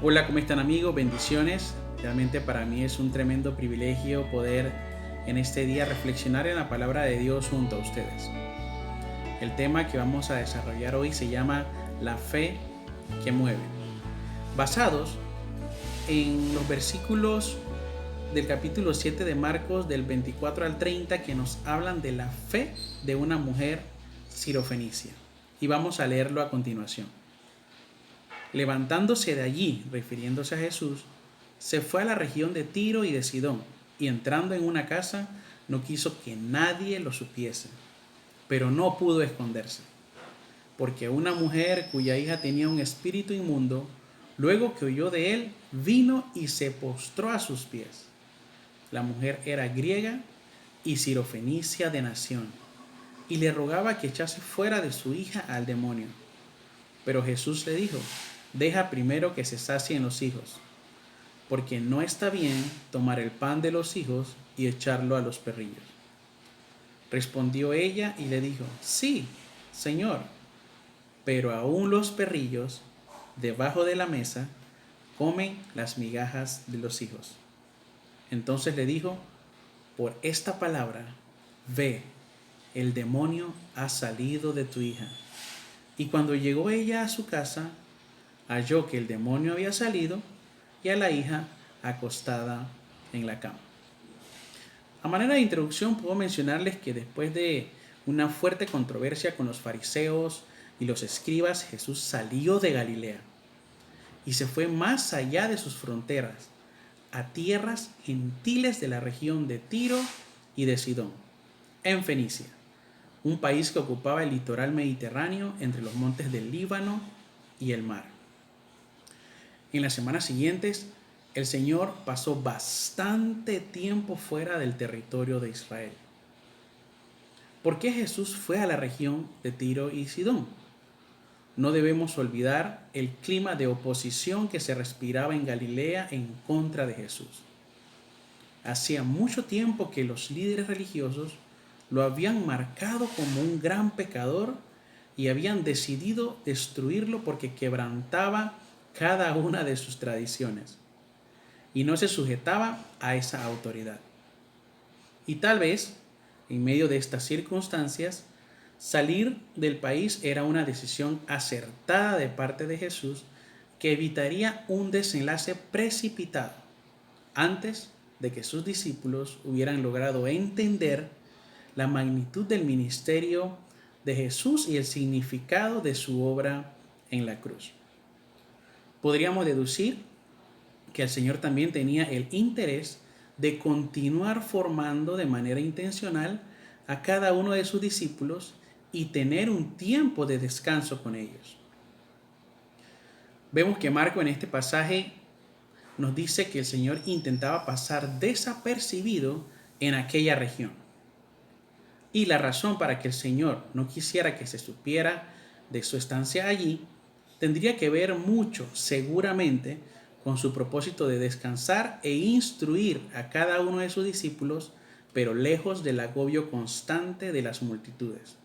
Hola, ¿cómo están amigos? Bendiciones. Realmente para mí es un tremendo privilegio poder en este día reflexionar en la palabra de Dios junto a ustedes. El tema que vamos a desarrollar hoy se llama la fe que mueve. Basados en los versículos del capítulo 7 de Marcos del 24 al 30 que nos hablan de la fe de una mujer sirofenicia. Y vamos a leerlo a continuación. Levantándose de allí, refiriéndose a Jesús, se fue a la región de Tiro y de Sidón, y entrando en una casa, no quiso que nadie lo supiese, pero no pudo esconderse, porque una mujer cuya hija tenía un espíritu inmundo, luego que oyó de él, vino y se postró a sus pies. La mujer era griega y sirofenicia de nación, y le rogaba que echase fuera de su hija al demonio. Pero Jesús le dijo: deja primero que se sacien los hijos, porque no está bien tomar el pan de los hijos y echarlo a los perrillos. Respondió ella y le dijo: sí, Señor, pero aún los perrillos debajo de la mesa comen las migajas de los hijos. Entonces le dijo: por esta palabra, ve, el demonio ha salido de tu hija. Y cuando llegó ella a su casa, halló que el demonio había salido y a la hija acostada en la cama. A manera de introducción puedo mencionarles que después de una fuerte controversia con los fariseos y los escribas, Jesús salió de Galilea y se fue más allá de sus fronteras, a tierras gentiles de la región de Tiro y de Sidón, en Fenicia, un país que ocupaba el litoral mediterráneo entre los montes del Líbano y el mar. En las semanas siguientes, el Señor pasó bastante tiempo fuera del territorio de Israel. ¿Por qué Jesús fue a la región de Tiro y Sidón? No debemos olvidar el clima de oposición que se respiraba en Galilea en contra de Jesús. Hacía mucho tiempo que los líderes religiosos lo habían marcado como un gran pecador y habían decidido destruirlo porque quebrantaba cada una de sus tradiciones y no se sujetaba a esa autoridad. Y tal vez, en medio de estas circunstancias, salir del país era una decisión acertada de parte de Jesús que evitaría un desenlace precipitado antes de que sus discípulos hubieran logrado entender la magnitud del ministerio de Jesús y el significado de su obra en la cruz. Podríamos deducir que el Señor también tenía el interés de continuar formando de manera intencional a cada uno de sus discípulos y tener un tiempo de descanso con ellos. Vemos que Marco en este pasaje nos dice que el Señor intentaba pasar desapercibido en aquella región. Y la razón para que el Señor no quisiera que se supiera de su estancia allí tendría que ver mucho, seguramente, con su propósito de descansar e instruir a cada uno de sus discípulos, pero lejos del agobio constante de las multitudes.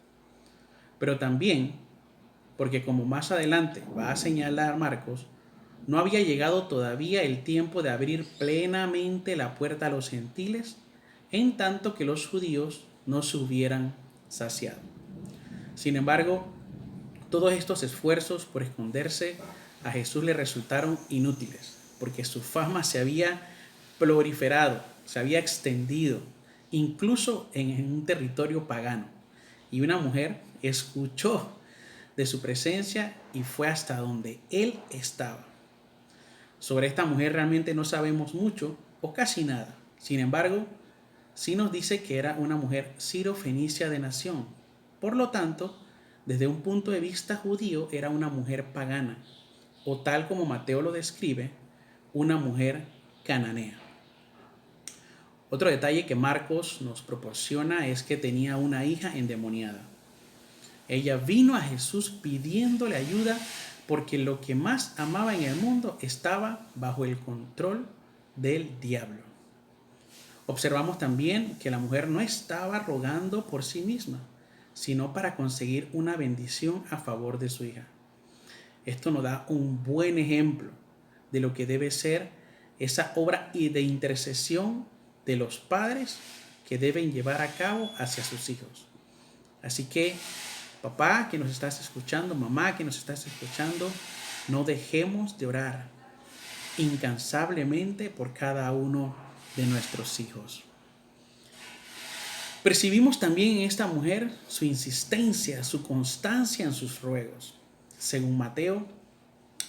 Pero también porque, como más adelante va a señalar Marcos, no había llegado todavía el tiempo de abrir plenamente la puerta a los gentiles, en tanto que los judíos no se hubieran saciado. Sin embargo, todos estos esfuerzos por esconderse a Jesús le resultaron inútiles, porque su fama se había proliferado, se había extendido, incluso en un territorio pagano. Y una mujer escuchó de su presencia y fue hasta donde él estaba. Sobre esta mujer realmente no sabemos mucho o casi nada. Sin embargo, sí nos dice que era una mujer sirofenicia de nación. Por lo tanto, desde un punto de vista judío, era una mujer pagana, o tal como Mateo lo describe, una mujer cananea. Otro detalle que Marcos nos proporciona es que tenía una hija endemoniada. Ella vino a Jesús pidiéndole ayuda porque lo que más amaba en el mundo estaba bajo el control del diablo. Observamos también que la mujer no estaba rogando por sí misma, sino para conseguir una bendición a favor de su hija. Esto nos da un buen ejemplo de lo que debe ser esa obra de intercesión de los padres que deben llevar a cabo hacia sus hijos. Así que, papá que nos estás escuchando, mamá que nos estás escuchando, no dejemos de orar incansablemente por cada uno de nuestros hijos. Percibimos también en esta mujer su insistencia, su constancia en sus ruegos. Según Mateo,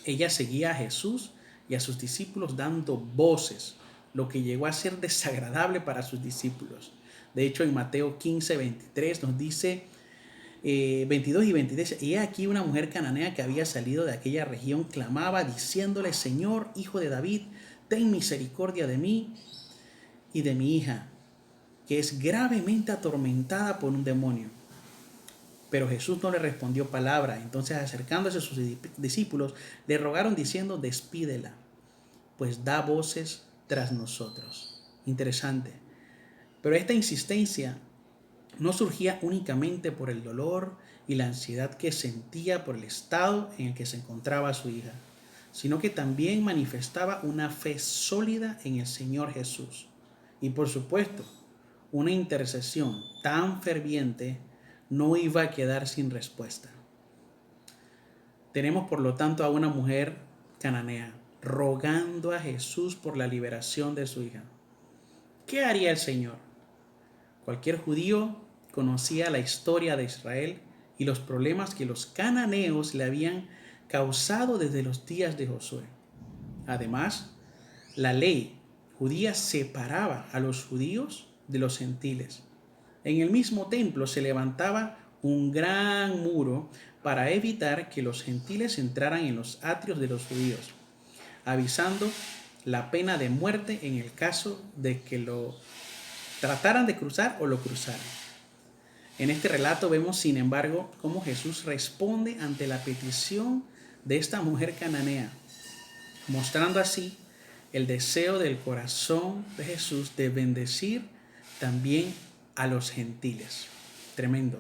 ella seguía a Jesús y a sus discípulos dando voces, lo que llegó a ser desagradable para sus discípulos. De hecho, en Mateo 15, 23 nos dice, 22 y 23, y he aquí una mujer cananea que había salido de aquella región clamaba diciéndole, Señor, hijo de David, ten misericordia de mí y de mi hija, que es gravemente atormentada por un demonio. Pero Jesús no le respondió palabra. Entonces, acercándose a sus discípulos, le rogaron diciendo, despídela, pues da voces tras nosotros. Interesante. Pero esta insistencia no surgía únicamente por el dolor y la ansiedad que sentía por el estado en el que se encontraba su hija, sino que también manifestaba una fe sólida en el Señor Jesús. Y por supuesto, una intercesión tan ferviente no iba a quedar sin respuesta. Tenemos por lo tanto a una mujer cananea rogando a Jesús por la liberación de su hija. ¿Qué haría el Señor? Cualquier judío conocía la historia de Israel y los problemas que los cananeos le habían causado desde los días de Josué. Además, la ley judía separaba a los judíos de los gentiles. En el mismo templo se levantaba un gran muro para evitar que los gentiles entraran en los atrios de los judíos, avisando la pena de muerte en el caso de que lo trataran de cruzar o lo cruzaran. En este relato vemos, sin embargo, cómo Jesús responde ante la petición de esta mujer cananea, mostrando así el deseo del corazón de Jesús de bendecir también a los gentiles. Tremendo.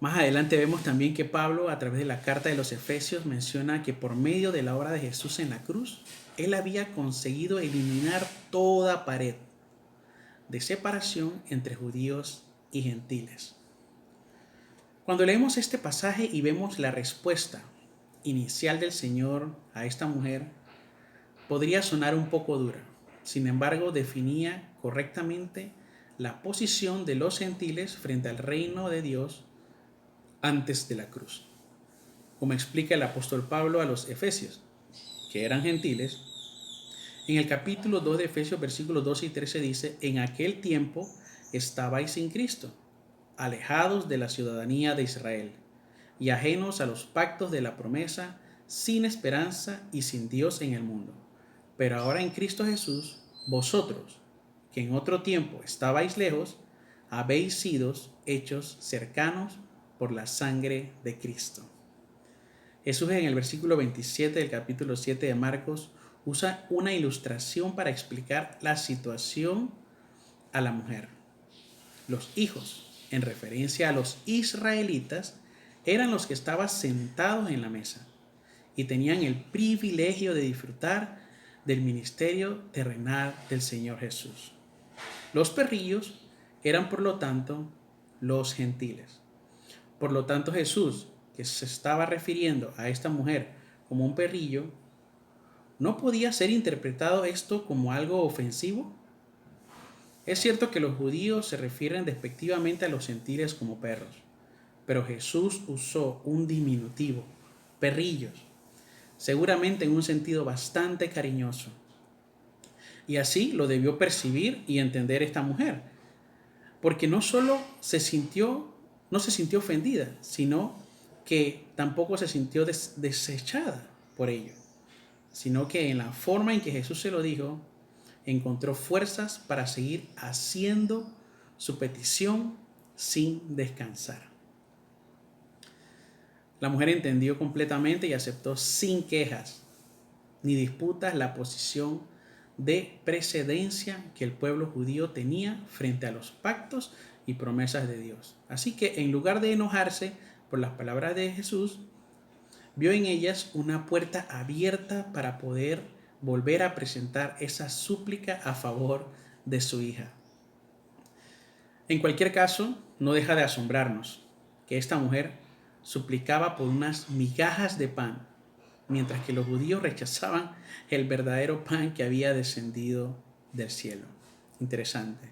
Más adelante vemos también que Pablo, a través de la carta de los Efesios, menciona que por medio de la obra de Jesús en la cruz, él había conseguido eliminar toda pared de separación entre judíos y gentiles. Cuando leemos este pasaje y vemos la respuesta inicial del Señor a esta mujer, podría sonar un poco dura. Sin embargo, definía correctamente la posición de los gentiles frente al reino de Dios antes de la cruz. Como explica el apóstol Pablo a los Efesios, que eran gentiles, en el capítulo 2 de Efesios, versículos 12 y 13 dice, en aquel tiempo estabais sin Cristo, alejados de la ciudadanía de Israel y ajenos a los pactos de la promesa, sin esperanza y sin Dios en el mundo. Pero ahora en Cristo Jesús, vosotros, que en otro tiempo estabais lejos, habéis sido hechos cercanos por la sangre de Cristo. Jesús en el versículo 27 del capítulo 7 de Marcos usa una ilustración para explicar la situación a la mujer. Los hijos, en referencia a los israelitas, eran los que estaban sentados en la mesa y tenían el privilegio de disfrutar del ministerio terrenal del Señor Jesús. Los perrillos eran, por lo tanto, los gentiles. Por lo tanto, Jesús, que se estaba refiriendo a esta mujer como un perrillo, ¿no podía ser interpretado esto como algo ofensivo? Es cierto que los judíos se refieren despectivamente a los gentiles como perros, pero Jesús usó un diminutivo, perrillos, seguramente en un sentido bastante cariñoso. Y así lo debió percibir y entender esta mujer, porque no solo no se sintió ofendida, sino que tampoco se sintió desechada por ello, sino que en la forma en que Jesús se lo dijo, encontró fuerzas para seguir haciendo su petición sin descansar. La mujer entendió completamente y aceptó sin quejas ni disputas la posición de precedencia que el pueblo judío tenía frente a los pactos y promesas de Dios. Así que en lugar de enojarse por las palabras de Jesús, vio en ellas una puerta abierta para poder volver a presentar esa súplica a favor de su hija. En cualquier caso, no deja de asombrarnos que esta mujer suplicaba por unas migajas de pan, mientras que los judíos rechazaban el verdadero pan que había descendido del cielo. Interesante.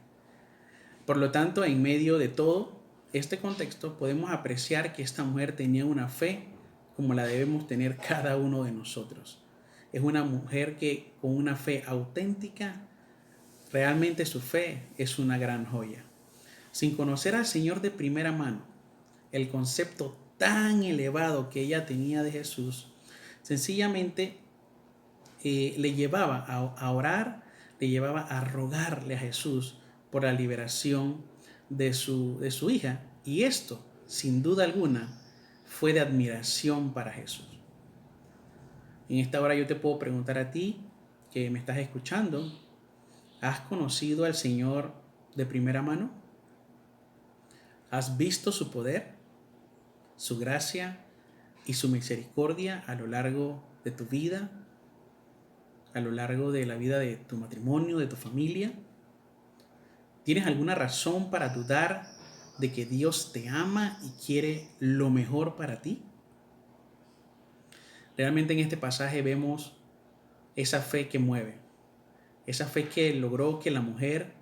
Por lo tanto, en medio de todo este contexto, podemos apreciar que esta mujer tenía una fe como la debemos tener cada uno de nosotros. Es una mujer que con una fe auténtica, realmente su fe es una gran joya. Sin conocer al Señor de primera mano, el concepto tan elevado que ella tenía de Jesús, sencillamente le llevaba a orar, le llevaba a rogarle a Jesús por la liberación de su hija. Y esto, sin duda alguna, fue de admiración para Jesús. En esta hora yo te puedo preguntar a ti, que me estás escuchando, ¿has conocido al Señor de primera mano? ¿Has visto su poder, su gracia y su misericordia a lo largo de tu vida, a lo largo de la vida de tu matrimonio, de tu familia? ¿Tienes alguna razón para dudar de que Dios te ama y quiere lo mejor para ti? Realmente en este pasaje vemos esa fe que mueve, esa fe que logró que la mujer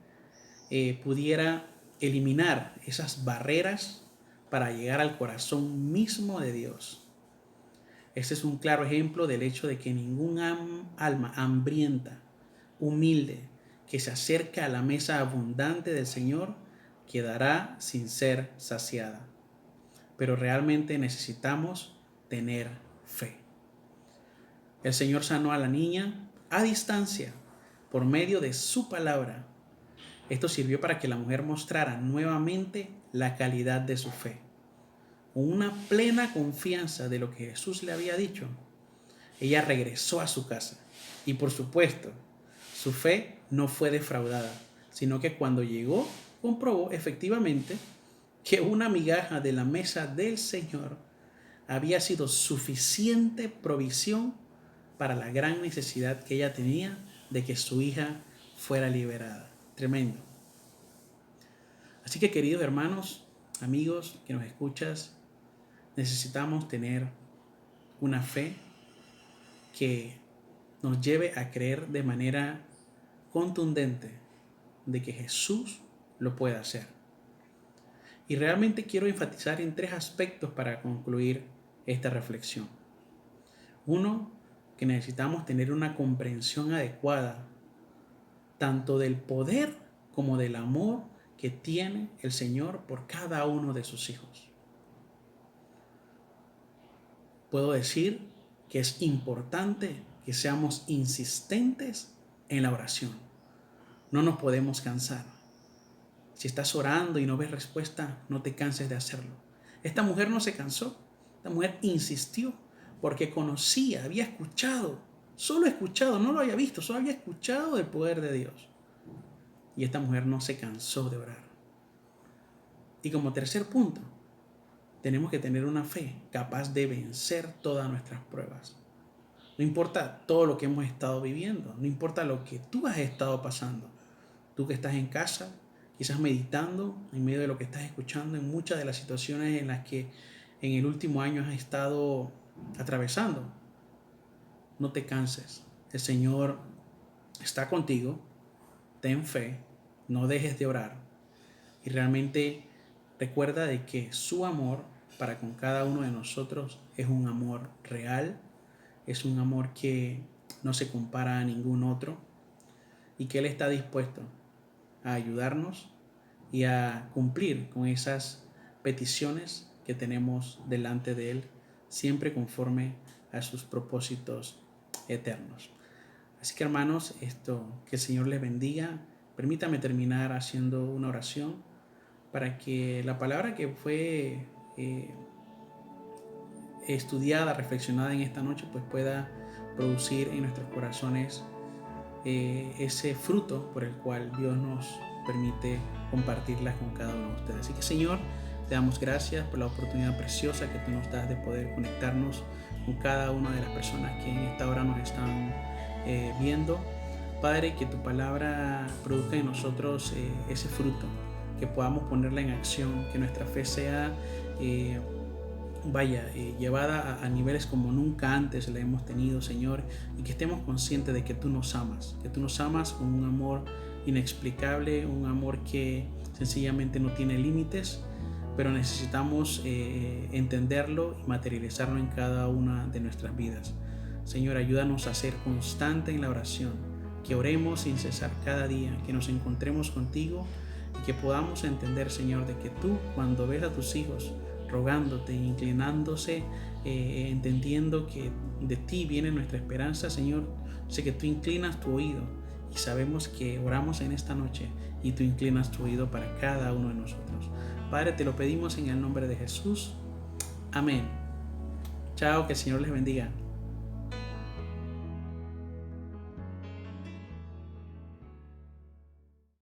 pudiera eliminar esas barreras para llegar al corazón mismo de Dios. Este es un claro ejemplo del hecho de que ningún alma hambrienta, humilde, que se acerca a la mesa abundante del Señor, quedará sin ser saciada. Pero realmente necesitamos tener fe. El Señor sanó a la niña a distancia por medio de su palabra. Esto sirvió para que la mujer mostrara nuevamente la calidad de su fe. Con una plena confianza de lo que Jesús le había dicho, ella regresó a su casa. Y por supuesto, su fe no fue defraudada, sino que cuando llegó, comprobó efectivamente que una migaja de la mesa del Señor había sido suficiente provisión para la gran necesidad que ella tenía de que su hija fuera liberada. Tremendo. Así que, queridos hermanos, amigos que nos escuchas, necesitamos tener una fe que nos lleve a creer de manera contundente de que Jesús lo puede hacer. Y realmente quiero enfatizar en 3 aspectos para concluir esta reflexión. Uno, que necesitamos tener una comprensión adecuada tanto del poder como del amor que tiene el Señor por cada uno de sus hijos. Puedo decir que es importante que seamos insistentes en la oración. No nos podemos cansar. Si estás orando y no ves respuesta, no te canses de hacerlo. Esta mujer no se cansó. Esta mujer insistió porque conocía, había escuchado, no lo había visto, solo había escuchado del poder de Dios. Y esta mujer no se cansó de orar. Y como tercer punto, tenemos que tener una fe capaz de vencer todas nuestras pruebas. No importa todo lo que hemos estado viviendo, no importa lo que tú has estado pasando. Tú que estás en casa, quizás meditando en medio de lo que estás escuchando, en muchas de las situaciones en las que en el último año has estado atravesando. No te canses. El Señor está contigo. Ten fe. No dejes de orar. Y realmente recuerda de que su amor para con cada uno de nosotros es un amor real. Es un amor que no se compara a ningún otro. Y que Él está dispuesto a ayudarnos y a cumplir con esas peticiones que tenemos delante de Él, siempre conforme a sus propósitos eternos. Así que, hermanos, que el Señor les bendiga. Permítame terminar haciendo una oración para que la palabra que fue estudiada, reflexionada en esta noche, pues pueda producir en nuestros corazones ese fruto por el cual Dios nos permite compartirlas con cada uno de ustedes. Así que, Señor, Te damos gracias por la oportunidad preciosa que tú nos das de poder conectarnos con cada una de las personas que en esta hora nos están viendo. Padre, que tu palabra produzca en nosotros ese fruto, que podamos ponerla en acción, que nuestra fe sea llevada a niveles como nunca antes la hemos tenido, Señor, y que estemos conscientes de que tú nos amas con un amor inexplicable, un amor que sencillamente no tiene límites, pero necesitamos entenderlo y materializarlo en cada una de nuestras vidas. Señor, ayúdanos a ser constante en la oración, que oremos sin cesar cada día, que nos encontremos contigo y que podamos entender, Señor, de que tú, cuando ves a tus hijos rogándote, inclinándose, entendiendo que de ti viene nuestra esperanza, Señor, sé que tú inclinas tu oído y sabemos que oramos en esta noche y tú inclinas tu oído para cada uno de nosotros. Padre, te lo pedimos en el nombre de Jesús. Amén. Chao, que el Señor les bendiga.